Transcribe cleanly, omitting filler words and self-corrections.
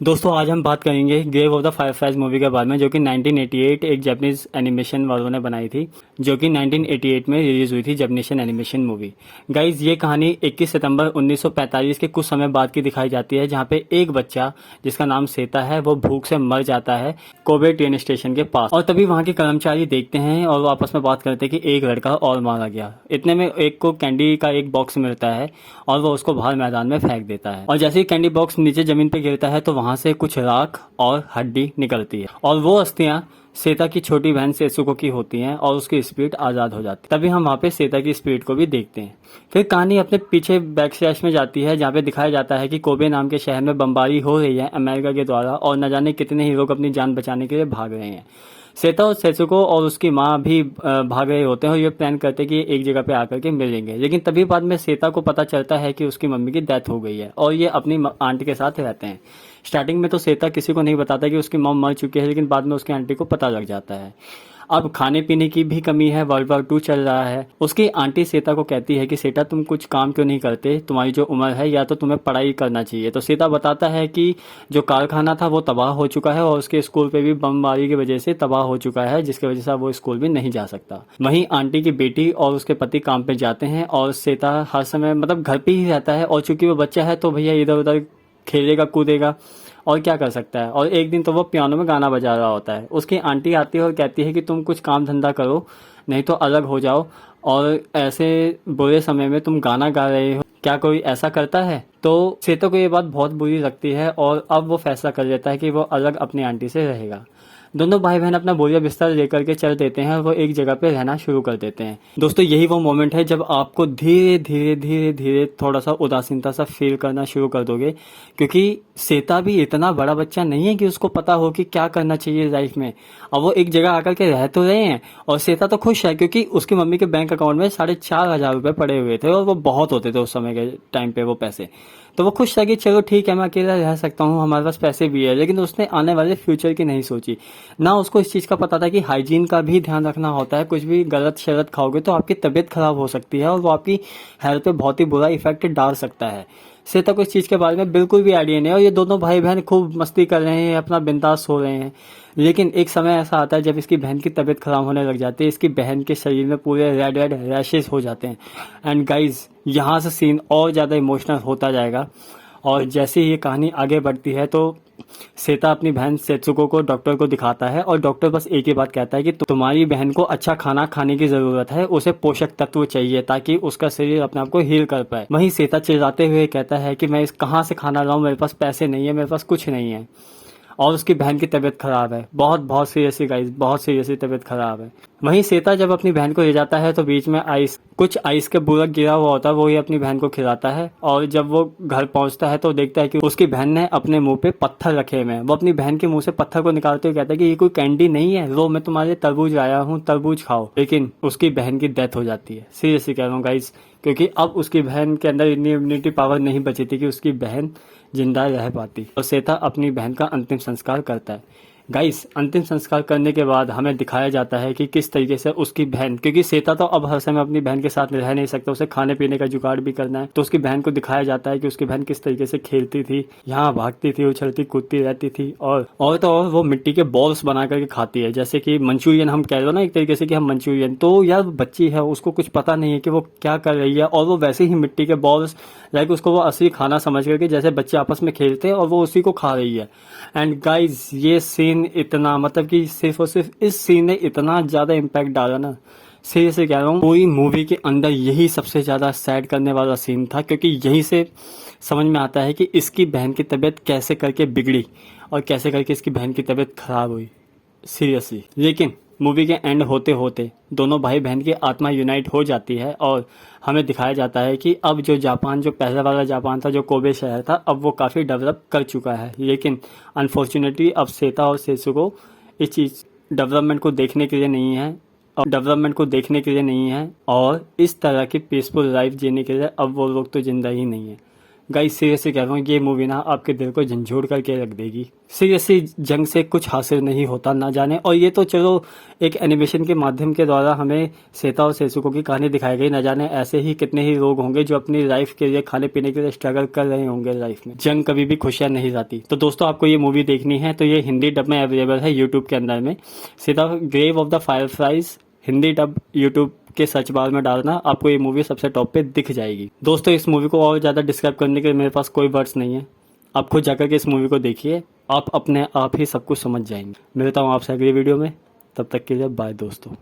दोस्तों आज हम बात करेंगे Grave of the Fireflies movie के बारे में, जो कि 1988 एक जापानीज एनिमेशन वालों ने बनाई थी, जो कि 1988 में रिलीज हुई थी। जापानीशन एनिमेशन मूवी। गाइज, ये कहानी 21 सितंबर 1945 के कुछ समय बाद की दिखाई जाती है, जहाँ पे एक बच्चा जिसका नाम सेता है वो भूख से मर जाता है कोबे ट्रेन स्टेशन के पास। और तभी वहाँ के कर्मचारी देखते हैं और वो आपस में बात करते हैं कि एक लड़का और मारा गया। इतने में एक को कैंडी का एक बॉक्स मिलता है और वो उसको बाहर मैदान में फेंक देता है। और जैसे ही कैंडी बॉक्स नीचे जमीन पे गिरता है तो वहां से कुछ राख और हड्डी निकलती है, और वो अस्थियां सेता की छोटी बहन सेत्सुको की होती हैं और उसकी स्पिरिट आजाद हो जाती है। तभी हम वहाँ पे सेता की स्पिरिट को भी देखते हैं। फिर कहानी अपने पीछे बैक स्लैश में जाती है, जहाँ पे दिखाया जाता है कि कोबे नाम के शहर में बमबारी हो रही है अमेरिका के द्वारा, और न जाने कितने ही लोग अपनी जान बचाने के लिए भाग रहे हैं। सेता और सेत्सुको और उसकी माँ भी भाग रहे होते हैं और ये प्लान करते हैं कि एक जगह पे आकर के मिलेंगे। लेकिन तभी बाद में सेता को पता चलता है कि उसकी मम्मी की डेथ हो गई है और ये अपनी आंटी के साथ रहते हैं। स्टार्टिंग में तो सेता किसी को नहीं बताता कि उसकी मॉम मर चुकी है, लेकिन बाद में उसकी आंटी को पता लग जाता है। अब खाने पीने की भी कमी है, वर्ल्ड वॉर 2 चल रहा है। उसकी आंटी सेता को कहती है कि सेता तुम कुछ काम क्यों नहीं करते, तुम्हारी जो उम्र है या तो तुम्हें पढ़ाई करना चाहिए। तो सेता बताता है कि जो कारखाना था वो तबाह हो चुका है और उसके स्कूल पे भी बमबारी की वजह से तबाह हो चुका है, जिसकी वजह से वो स्कूल भी नहीं जा सकता। वहीं आंटी की बेटी और उसके पति काम पे जाते हैं और सेता हर समय मतलब घर पे ही रहता है, और चूंकि वो बच्चा है तो भैया इधर उधर खेलेगा कूदेगा और क्या कर सकता है। और एक दिन तो वो पियानो में गाना बजा रहा होता है। उसकी आंटी आती है और कहती है कि तुम कुछ काम धंधा करो, नहीं तो अलग हो जाओ, और ऐसे बुरे समय में तुम गाना गा रहे हो, क्या कोई ऐसा करता है। तो सेता को ये बात बहुत बुरी लगती है और अब वो फैसला कर लेता है कि वो अलग अपनी आंटी से रहेगा। दोनों भाई बहन अपना बोरिया बिस्तर लेकर के चल देते हैं और वो एक जगह पे रहना शुरू कर देते हैं। दोस्तों, यही वो मोमेंट है जब आपको धीरे धीरे धीरे धीरे थोड़ा सा उदासीनता सा फील करना शुरू कर दोगे, क्योंकि सेता भी इतना बड़ा बच्चा नहीं है कि उसको पता हो कि क्या करना चाहिए लाइफ में। अब वो एक जगह आकर के रह तो रहे हैं और सेता तो खुश है, क्योंकि उसकी मम्मी के बैंक अकाउंट में 4,500 रुपए पड़े हुए थे और वो बहुत होते थे उस समय के टाइम पे वो पैसे। तो वो खुश था कि चलो ठीक है, मैं अकेला रह सकता हूँ, हमारे पास पैसे भी है। लेकिन उसने आने वाले फ्यूचर की नहीं सोची। ना उसको इस चीज़ का पता था कि हाइजीन का भी ध्यान रखना होता है। कुछ भी गलत शलत खाओगे तो आपकी तबीयत खराब हो सकती है और वो आपकी हेल्थ पे बहुत ही बुरा इफेक्ट डाल सकता है। श्वेता को इस चीज़ के बारे में बिल्कुल भी आइडिया नहीं है और ये दोनों भाई बहन खूब मस्ती कर रहे हैं, अपना बिंदास हो रहे हैं। लेकिन एक समय ऐसा आता है जब इसकी बहन की तबीयत खराब होने लग जाती है। इसकी बहन के शरीर में पूरे रेड रेड रैशेस हो जाते हैं। एंड गाइज, यहाँ से सीन और ज़्यादा इमोशनल होता जाएगा। और जैसे ही ये कहानी आगे बढ़ती है तो सेता अपनी बहन सेत्सुको को डॉक्टर को दिखाता है और डॉक्टर बस एक ही बात कहता है कि तुम्हारी बहन को अच्छा खाना खाने की जरूरत है, उसे पोषक तत्व चाहिए ताकि उसका शरीर अपने आप को हील कर पाए। वहीं सेता चिल्लाते हुए कहता है कि मैं इस कहाँ से खाना लाऊं, मेरे पास पैसे नहीं है, मेरे पास कुछ नहीं है। और उसकी बहन की तबीयत खराब है, बहुत बहुत सीरियसली गाइस, बहुत सीरियसली तबीयत खराब है। वहीं सेता जब अपनी बहन को ले जाता है तो बीच में कुछ आइस के बुरक गिरा हुआ होता है, वो ही अपनी बहन को खिलाता है। और जब वो घर पहुंचता है तो देखता है कि उसकी बहन ने अपने मुंह पे पत्थर रखे हुए हैं। वो अपनी बहन के मुंह से पत्थर को निकालते हुए कहता है कि ये कोई कैंडी नहीं है, लो मैं तुम्हारे तरबूज लाया हूँ, तरबूज खाओ। लेकिन उसकी बहन की डेथ हो जाती है। सीरियसली कह रहा हूँ गाइस, क्योंकि अब उसकी बहन के अंदर इतनी इम्यूनिटी पावर नहीं बची थी कि उसकी बहन जिंदा रह पाती। और सेता अपनी बहन का अंतिम संस्कार करता है। गाइस, अंतिम संस्कार करने के बाद हमें दिखाया जाता है कि किस तरीके से उसकी बहन, क्योंकि सेता तो अब हर समय अपनी बहन के साथ रह नहीं सकता, उसे खाने पीने का जुगाड़ भी करना है। तो उसकी बहन को दिखाया जाता है कि उसकी बहन किस तरीके से खेलती थी, यहाँ भागती थी, उछलती कूदती रहती थी, और तो और वो मिट्टी के बॉल्स बना करके खाती है, जैसे कि मंचूरियन हम कह रहे हो ना एक तरीके से कि हम मंचूरियन। तो यार बच्ची है, उसको कुछ पता नहीं है कि वो क्या कर रही है, और वो वैसे ही मिट्टी के बॉल्स लाइक उसको वो असली खाना समझ करके, जैसे बच्चे आपस में खेलते हैं, और वो उसी को खा रही है। एंड गाइज, ये सीन इतना, मतलब कि सिर्फ और सिर्फ इस सीन ने इतना ज्यादा इम्पैक्ट डाला ना, सीरियसली कह रहा हूँ, पूरी मूवी के अंदर यही सबसे ज्यादा सैड करने वाला सीन था, क्योंकि यहीं से समझ में आता है कि इसकी बहन की तबीयत कैसे करके बिगड़ी और कैसे करके इसकी बहन की तबीयत खराब हुई, सीरियसली। लेकिन मूवी के एंड होते होते दोनों भाई बहन की आत्मा यूनाइट हो जाती है और हमें दिखाया जाता है कि अब जो जापान, जो पहले वाला जापान था, जो कोबे शहर था, अब वो काफ़ी डेवलप कर चुका है। लेकिन अनफॉर्चुनेटली अब सेता और सेत्सुको इस चीज़ डेवलपमेंट को देखने के लिए नहीं है, और इस तरह की पीसफुल लाइफ जीने के लिए अब वो लोग तो जिंदा ही नहीं है। गाइस सीरियसली कह रहा हूँ, ये मूवी ना आपके दिल को झंझोड़ करके रख देगी। सीरियसली जंग से कुछ हासिल नहीं होता ना जाने, और ये तो चलो एक एनिमेशन के माध्यम के द्वारा हमें सेता और सेसुको की कहानी दिखाई गई, ना जाने ऐसे ही कितने ही लोग होंगे जो अपनी लाइफ के लिए खाने पीने के लिए स्ट्रगल कर रहे होंगे लाइफ में। जंग कभी भी खुशियां नहीं लाती। तो दोस्तों आपको ये मूवी देखनी है तो ये हिंदी डब में अवेलेबल है यूट्यूब के अंदर में। सीधा Grave of the Fireflies Hindi dub YouTube के सर्च बार में डालना, आपको ये मूवी सबसे टॉप पे दिख जाएगी। दोस्तों इस मूवी को और ज़्यादा डिस्क्राइब करने के मेरे पास कोई वर्ड्स नहीं है, आप खुद जाकर के इस मूवी को देखिए, आप अपने आप ही सब कुछ समझ जाएंगे। मिलता हूँ आपसे अगली वीडियो में, तब तक के लिए बाय दोस्तों।